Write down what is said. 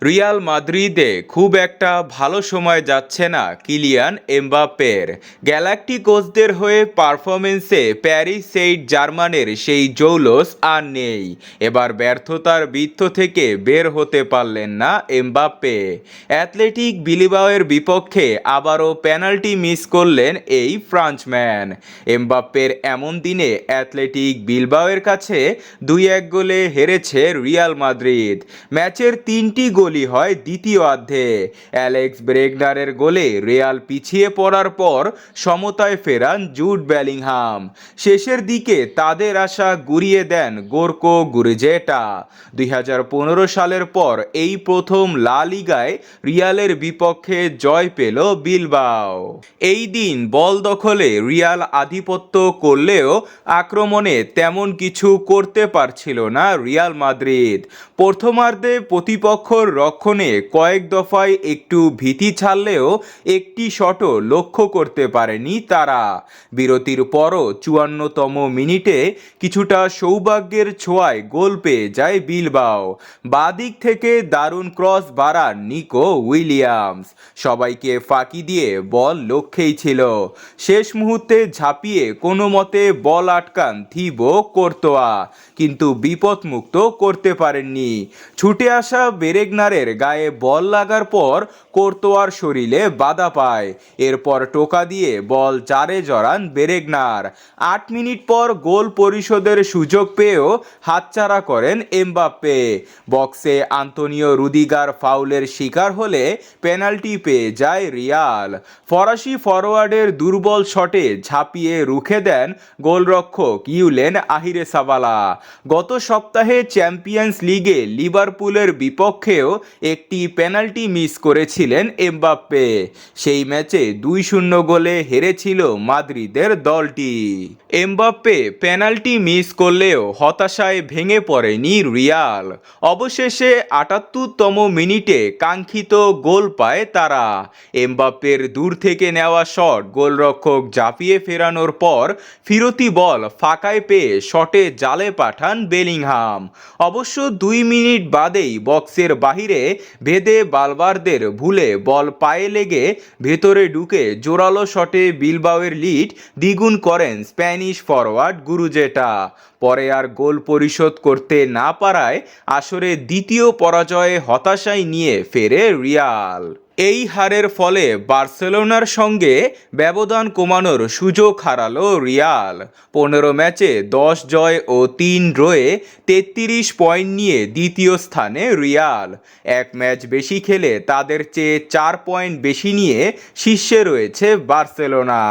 Real মাদ্রিদে খুব একটা ভালো সময় যাচ্ছে না কিলিয়ান এমবাপ্পের। গ্যালাক্টিকোসদের হয়ে পারফরমেন্সে প্যারিস সেইন্ট জার্মানের সেই জৌলস আর নেই। এবার ব্যর্থতার বৃত্ত থেকে বের হতে পারলেন না এমবাপ্পে। অ্যাথলেটিক বিলবাওয়ের বিপক্ষে আবারও পেনাল্টি মিস করলেন এই ফ্রান্সম্যান। এমবাপ্পের এমন দিনে অ্যাথলেটিক বিলবাওয়ের কাছে 2-1 গোলে হেরেছে রিয়াল মাদ্রিদ। ম্যাচের 3টি গোলই হয় দ্বিতীয়ার্ধে। অ্যালেক্স ব্রেগনারের গোলে রিয়াল পিছিয়ে পড়ার পর সমতায় ফেরান জুড বেলিংহাম। শেষের দিকে তাদের আশা গুরিয়ে দেন গোর্কো গুরজেটা। 2015 সালের পর এই প্রথম লা লিগায় রিয়ালের বিপক্ষে জয় পেল বিলবাও। এই দিন বল দখলে রিয়াল আধিপত্য করলেও আক্রমণে তেমন কিছু করতে পারছিল না রিয়াল মাদ্রিদ। প্রথমার্ধে প্রতিপক্ষর রক্ষণে কয়েক দফায় একটু ভীতি ছাড়লেও একটি শটও লক্ষ্য করতে পারেনি তারা। বিরতির পরও 54তম মিনিটে কিছুটা সৌভাগ্যের ছোঁয়ায় গোল পেয়ে যায় বিলবাও। বাদিক থেকে দারুণ ক্রস বাড়ান নিকো উইলিয়ামস। সবাইকে ফাঁকি দিয়ে বল লক্ষ্যেই ছিল। শেষ মুহূর্তে ঝাঁপিয়ে কোনো মতে বল আটকান থিবো কোর্তোয়া, কিন্তু বিপদমুক্ত করতে পারেননি। ছুটে আসা বেরেগনারের গায়ে বল লাগার পর কোর্তোয়ার শরীরে বাধা পায়। এরপর টোকা দিয়ে বল চারে জড়ান বেরেগনার। 8 মিনিট পর গোল পরিশোধের সুযোগ পেয়েও হাতছাড়া করেন এমবাপ্পে। বক্সে আন্তোনিও রুদিগার ফাউলের শিকার হলে পেনাল্টি পেয়ে যায় রিয়াল। ফরাসি ফরোয়ার্ডের দুর্বল শটে ঝাঁপিয়ে রুখে দেন গোলরক্ষক ইউলেন আহিরেসাবালা। গত সপ্তাহে চ্যাম্পিয়ন্স লিগে লিভারপুলের বিপক্ষেও একটি পেনাল্টি মিস করেছিলেন এমবাপ্পে। সেই ম্যাচে 2-0 গোলে হেরেছিল মাদ্রিদের দলটি। এমবাপ্পে পেনাল্টি মিস করলেও হতাশায় ভেঙে পড়েনি রিয়াল। অবশেষে 78তম মিনিটে কাঙ্ক্ষিত গোল পায় তারা। এমবাপ্পের দূর থেকে নেওয়া শট গোলরক্ষক ঝাঁপিয়ে ফেরানোর পর ফিরতি বল ফাঁকায় পেয়ে শটে জালে পাঠান বেলিংহাম। অবশ্য 2 মিনিট বাদেই বক্সের বাহিরে ভেদে বালভার্দের ভুলে বল পায়ে লেগে ভেতরে ঢুকে জোরালো শটে বিলবাওয়ের লিড দ্বিগুণ করেন স্প্যানিশ ফরোয়ার্ড গুরুজেটা। পরে আর গোল পরিশোধ করতে না পারায় আসরে দ্বিতীয় পরাজয়ে হতাশায় নিয়ে ফেরে রিয়াল। এই হারের ফলে বার্সেলোনার সঙ্গে ব্যবধান কমানোর সুযোগ হারালো রিয়াল। 15 ম্যাচে 10 জয় ও 3 ড্রয়ে 33 পয়েন্ট নিয়ে দ্বিতীয় স্থানে রিয়াল। এক ম্যাচ বেশি খেলে তাদের চেয়ে 4 পয়েন্ট বেশি নিয়ে শীর্ষে রয়েছে বার্সেলোনা।